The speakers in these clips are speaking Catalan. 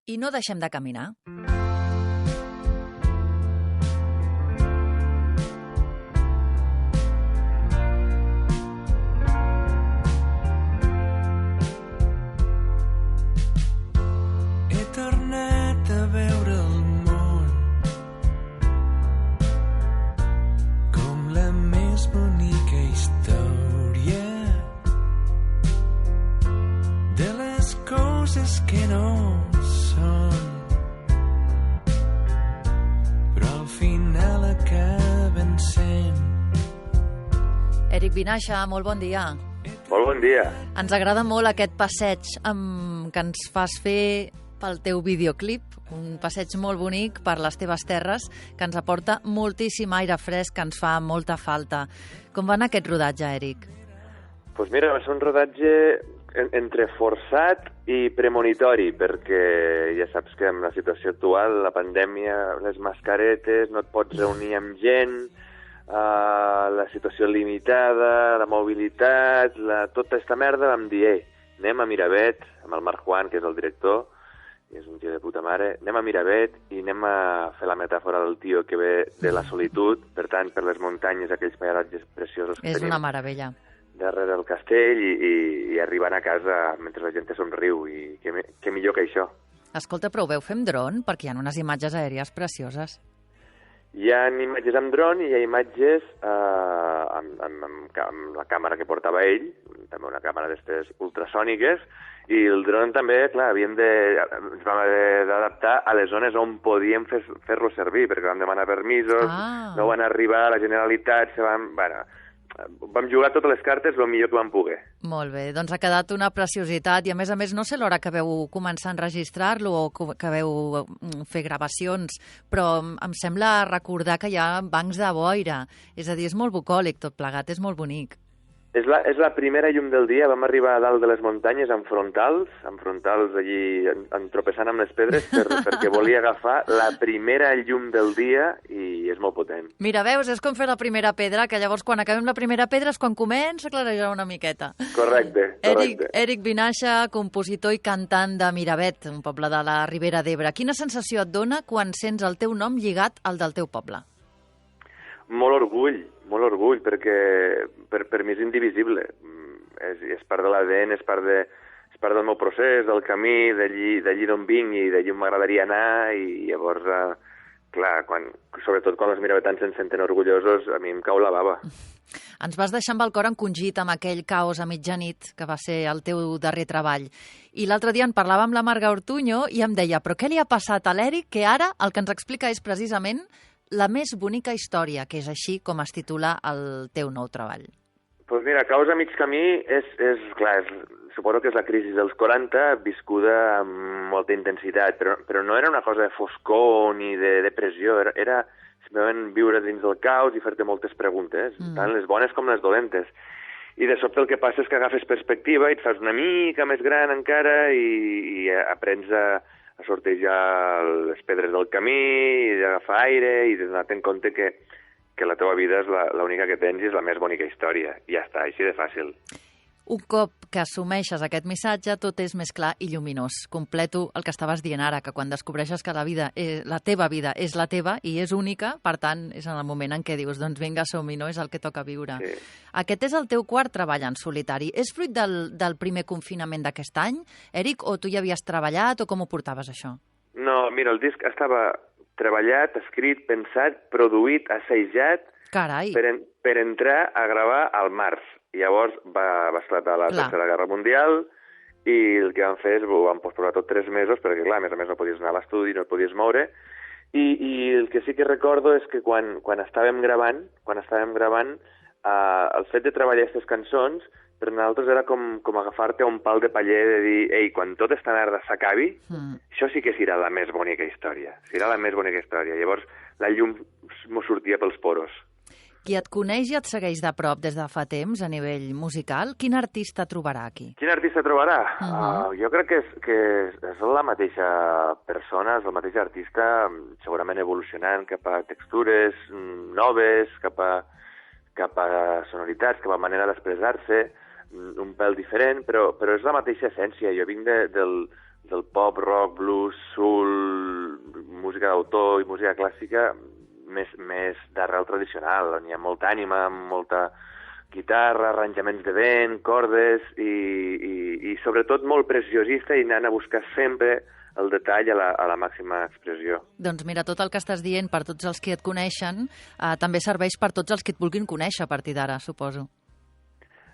I no deixem de caminar. He tornat a veure el món com la més bonica història de les coses que no són, però al final acaben sent. Èric Vinaixa, molt bon dia. Molt bon dia. Ens agrada molt aquest passeig que ens fas fer pel teu videoclip, un passeig molt bonic per les teves terres que ens aporta moltíssim aire fresc, que ens fa molta falta. Com va anar aquest rodatge, Èric? Doncs mira, va ser un rodatge entre forçat i premonitori, perquè ja saps que amb la situació actual, la pandèmia, les mascaretes, no et pots reunir amb gent, la situació limitada, la mobilitat, tota aquesta merda, vam dir, anem a Miravet, amb el Marc Juan, que és el director, i és un tio de puta mare, anem a Miravet i anem a fer la metàfora del tio que ve de la solitud, per tant, per les muntanyes, aquells paisatges preciosos que És tenim una meravella. darrere del castell i arribant a casa mentre la gent te somriu, i què millor que això. Escolta, però ho veu fer amb dron? Perquè hi ha unes imatges aèries precioses. Hi ha imatges amb dron i hi ha imatges amb la càmera que portava ell, també una càmera d'aquestes ultrasòniques, i el dron també, clar, ens vam haver d'adaptar a les zones on podíem fer-lo servir, perquè vam demanar permisos, no van arribar a la Generalitat, vam jugar totes les cartes el millor que vam poder. Molt bé, doncs ha quedat una preciositat i a més no sé l'hora que veu començar a enregistrar-lo o que veu fer gravacions, però em sembla recordar que hi ha bancs de boira, és a dir, és molt bucòlic tot plegat, és molt bonic. És la primera llum del dia, vam arribar a dalt de les muntanyes amb frontals allí entropessant amb les pedres perquè volia agafar la primera llum del dia i és molt potent. Mira, veus, és com fer la primera pedra, que llavors quan acabem la primera pedra és quan comença a clarejar una miqueta. Correcte. Èric Vinaixa, compositor i cantant de Miravet, un poble de la Ribera d'Ebre. Quina sensació et dona quan sents el teu nom lligat al del teu poble? Molt orgull, perquè per mi és indivisible. És part de l'ADN, és part del meu procés, del camí, d'allí d'on vinc i d'allí on m'agradaria anar, i llavors, clar, sobretot quan els miravetans se'n senten orgullosos, a mi em cau la bava. Ens vas deixar amb el cor encongit amb aquell caos a mitjanit, que va ser el teu darrer treball. I l'altre dia en parlava amb la Marga Ortuño i em deia, però què li ha passat a l'Èric, que ara el que ens explica és precisament la més bonica història, que és així com es titula el teu nou treball. Doncs mira, Caos a mig camí suposo que és la crisi dels 40, viscuda amb molta intensitat, però no era una cosa de foscor ni de depressió, era simplement viure dins del caos i fer-te moltes preguntes, tant les bones com les dolentes. I de sobte el que passa és que agafes perspectiva i et fas una mica més gran encara i aprens a sortejar les pedres del camí, i d'agafar aire i de donar-te en compte que la teva vida és l'única que tens i és la més bonica història. I ja està, així de fàcil. Un cop que assumeixes aquest missatge, tot és més clar i lluminós. Completo el que estaves dient ara, que quan descobreixes que la teva vida és la teva i és única, per tant, és en el moment en què dius, doncs vinga, som-hi, no? És el que toca viure. Sí. Aquest és el teu quart treball en solitari. És fruit del primer confinament d'aquest any, Èric, o tu ja havies treballat, o com ho portaves, això? No, mira, el disc estava treballat, escrit, pensat, produït, assajat. Carai! Per entrar a gravar al març. Llavors va esclatar la Tercera Guerra Mundial i el que vam fer és ho vam posposar tot 3 mesos perquè, clar, a més no podies anar a l'estudi, no et podies moure. I el que sí que recordo és que quan estàvem gravant, el fet de treballar aquestes cançons per nosaltres era com agafar-te un pal de paller de dir, ei, quan tota esta merda s'acabi, això sí que serà la més bonica història. Serà la més bonica història. Llavors la llum m'ho sortia pels poros. Qui et coneix i et segueix de prop des de fa temps a nivell musical, quin artista trobarà aquí? Quin artista trobarà? Jo crec que és la mateixa persona, és el mateix artista, segurament evolucionant cap a textures noves, cap a sonoritats, cap a manera d'expressar-se, un pèl diferent, però és la mateixa essència. Jo vinc del pop, rock, blues, soul, música d'autor i música clàssica més d'arrel tradicional, on hi ha molta ànima, molta guitarra, arranjaments de vent, cordes i sobretot molt preciosista i anant a buscar sempre el detall a la màxima expressió. Doncs mira, tot el que estàs dient per tots els que et coneixen també serveix per tots els que et vulguin conèixer a partir d'ara, suposo.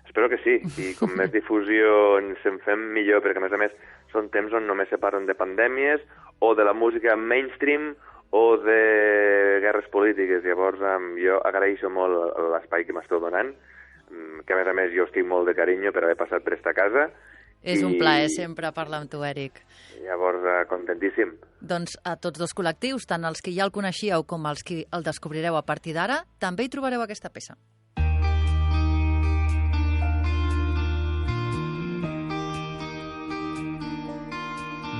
Espero que sí, i com més difusió ens en fem millor, perquè a més són temps on només se parlen de pandèmies o de la música mainstream o de guerres polítiques. Llavors jo agraeixo molt l'espai que m'esteu donant, que a més jo estic molt de carinyo per haver passat per esta casa. És un plaer sempre parlar amb tu, Eric. Llavors, contentíssim. Doncs a tots dos col·lectius, tant els que ja el coneixíeu com els que el descobrireu a partir d'ara, també hi trobareu aquesta peça.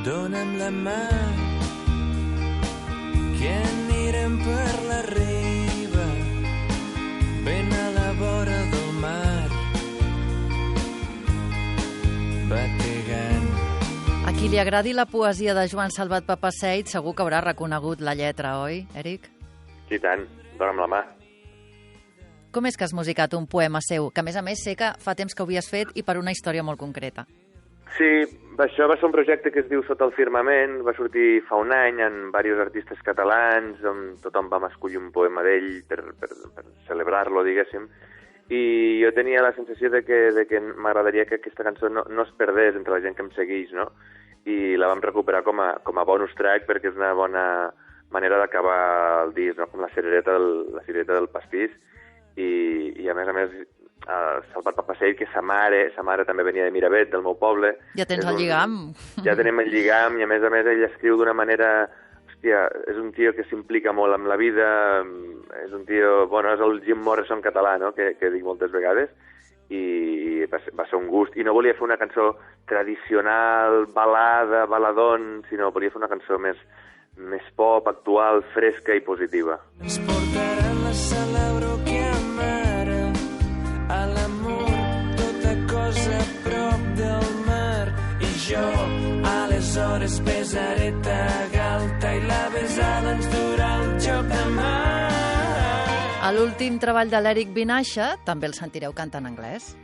Dóna'm la mà, que anirem per la riba, ben a la vora del mar, bategant. A qui li agradi la poesia de Joan Salvat Papasseit segur que haurà reconegut la lletra, oi, Eric? Sí, tant. Dóna'm la mà. Com és que has musicat un poema seu, que a més sé que fa temps que ho havies fet i per una història molt concreta? Sí, això va ser un projecte que es diu Sota el firmament, va sortir fa un any en diversos artistes catalans, on tothom vam escollir un poema d'ell per celebrar-lo, diguéssim, i jo tenia la sensació de que m'agradaria que aquesta cançó no es perdés entre la gent que em segueix, no? I la vam recuperar com a bonus track perquè és una bona manera d'acabar el disc, no? Com la cirereta del pastís, i a més Salvat Papasseit, que sa mare també venia de Miravet, del meu poble. Ja tens el lligam. Ja tenim el lligam, i a més ell escriu d'una manera... Hòstia, és un tio que s'implica molt amb la vida, és un tio... Bueno, és el Jim Morrison català, no?, que dic moltes vegades, i va ser un gust. I no volia fer una cançó tradicional, balada, baladón, sinó volia fer una cançó més pop, actual, fresca i positiva. Ens portaran la celebro que amara a l'amor, tota cosa a prop del mar, i jo aleshores besaré ta galta i la besada ens durà el joc de mar. A l'últim treball de l'Eric Vinaixa també el sentireu cantant anglès.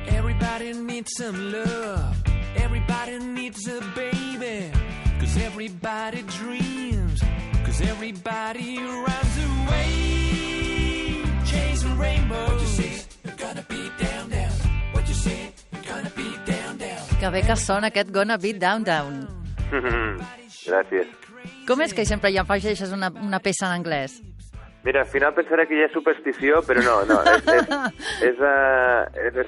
Everybody needs some love, everybody needs a baby, 'cause everybody dreams, 'cause everybody runs away, chasing rainbows. What you say, you're gonna be down, down. What you say, you're gonna be down, down. Que bé que sona aquest Gonna Be Down, Down. Gràcies. Com és que sempre hi afegeixes una peça en anglès? Mira, al final pensaré que hi ha superstició, però no. És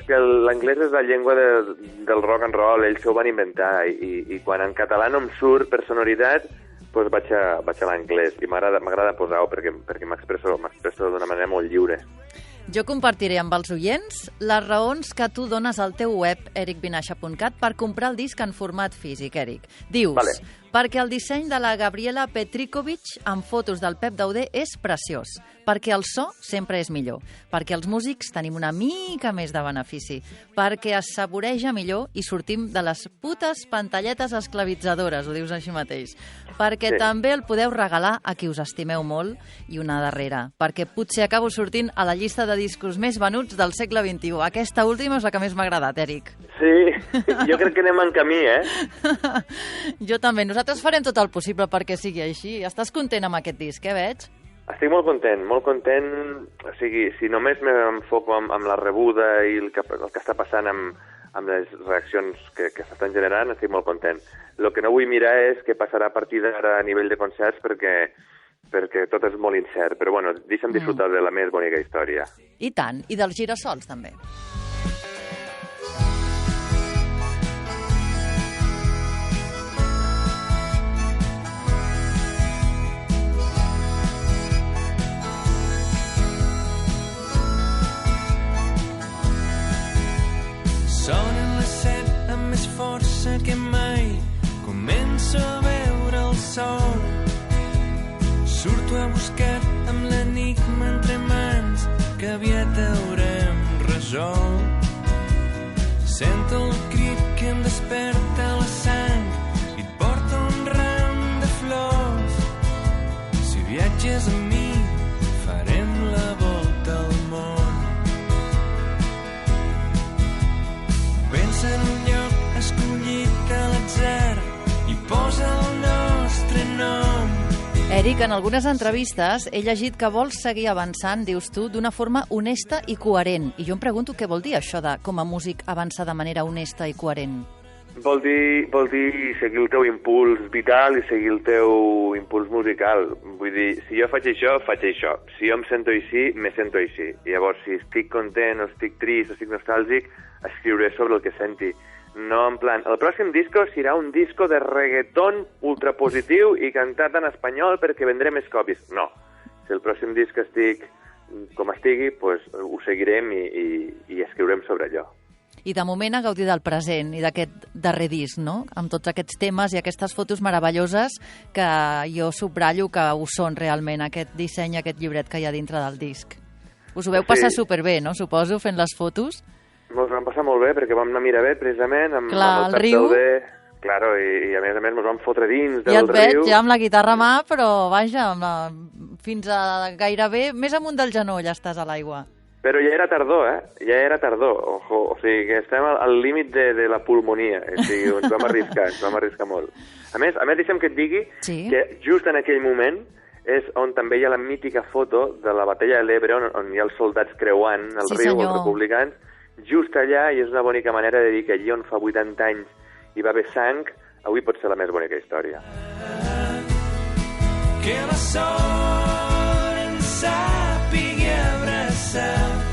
que l'anglès és la llengua del rock and roll, ells s'ho van inventar, i quan en català no em surt per sonoritat, doncs vaig a l'anglès, i m'agrada posar-ho perquè m'expresso d'una manera molt lliure. Jo compartiré amb els oients les raons que tu dones al teu web, ericvinaixa.cat, per comprar el disc en format físic, Eric. Dius, Vale. perquè el disseny de la Gabriela Petrikovic amb fotos del Pep Dauder és preciós, perquè el so sempre és millor, perquè els músics tenim una mica més de benefici, perquè es saboreja millor i sortim de les putes pantalletes esclavitzadores, ho dius així mateix, perquè Sí. també el podeu regalar a qui us estimeu molt, i una darrera, perquè potser acabo sortint a la llista de discos més venuts del segle XXI. Aquesta última és la que més m'ha agradat, Eric. Sí, jo crec que anem en camí, Jo també. Nosaltres farem tot el possible perquè sigui així. Estàs content amb aquest disc, veig? Estic molt content. O sigui, si només m'enfoco amb la rebuda i el que està passant amb les reaccions que s'estan generant, estic molt content. El que no vull mirar és què passarà a partir d'ara a nivell de concerts perquè tot és molt incert. Però bueno, deixa'm disfrutar de la més bonica història. I tant. I dels girassols, també. força que mai començo a veure el sol. Surto a buscar amb l'enigma entre mans que aviat haurem resolt. Sento el crit que em desperta la sang i et porta un ram de flors. Si viatges amb mi farem la volta al món. Pensa en un lloc escollit a l'atzar i posa el nostre nom. Eric, en algunes entrevistes he llegit que vols seguir avançant, dius tu, d'una forma honesta i coherent. I jo em pregunto què vol dir això de, com a músic, avançar de manera honesta i coherent. Vol dir seguir el teu impuls vital i seguir el teu impuls musical. Vull dir, si jo faig això, faig això. Si jo em sento així, me sento així. I llavors, si estic content o estic trist o estic nostàlgic, escriuré sobre el que senti. No, en plan, el pròxim disco serà un disco de reggaeton ultrapositiu i cantat en espanyol perquè vendré més còpies. No. Si el pròxim disc estic com estigui, pues, ho seguirem i escriurem sobre allò. I de moment a gaudir del present i d'aquest darrer disc, no? Amb tots aquests temes i aquestes fotos meravelloses que jo subratllo que ho són realment, aquest disseny, aquest llibret que hi ha dintre del disc. Us ho veu passar superbé, no? Suposo, fent les fotos. Ens vam passar molt bé, perquè vam anar a Miravet, precisament, amb el Pep riu. Dauder. Claro, i a més ens vam fotre dins del riu. Ja et veig, ja amb la guitarra a mà, però vaja, fins a gairebé més amunt del genoll estàs a l'aigua. Però ja era tardor, Ja era tardor. Ojo, o sigui que estem al límit de la pulmonia. O sigui, ens vam arriscar molt. A més, deixa'm que et digui que just en aquell moment és on també hi ha la mítica foto de la batalla de l'Ebre, on hi ha els soldats creuant el riu, senyor. Els republicans, just allà, i és una bonica manera de dir que allí on fa 80 anys hi va haver sang, avui pot ser la més bonica història. Que la sort ens sàpigui abraçar.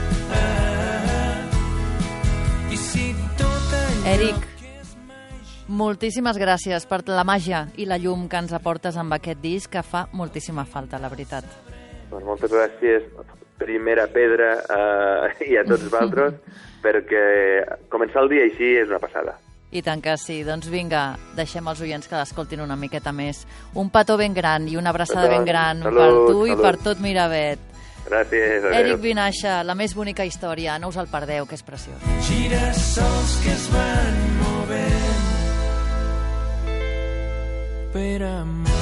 I si tot allò... Eric, moltíssimes gràcies per la màgia i la llum que ens aportes amb aquest disc, que fa moltíssima falta, la veritat. Doncs moltes gràcies, primera pedra, i a tots vosaltres, perquè començar el dia així és una passada. I tant que sí. Doncs vinga, deixem els oients que l'escoltin una miqueta més. Un petó ben gran i una abraçada ben gran per tu i per tot Miravet. Gràcies. Eric Vinaixa, la més bonica història. No us el perdeu, que és preciós. Girassols que es van movent per amor.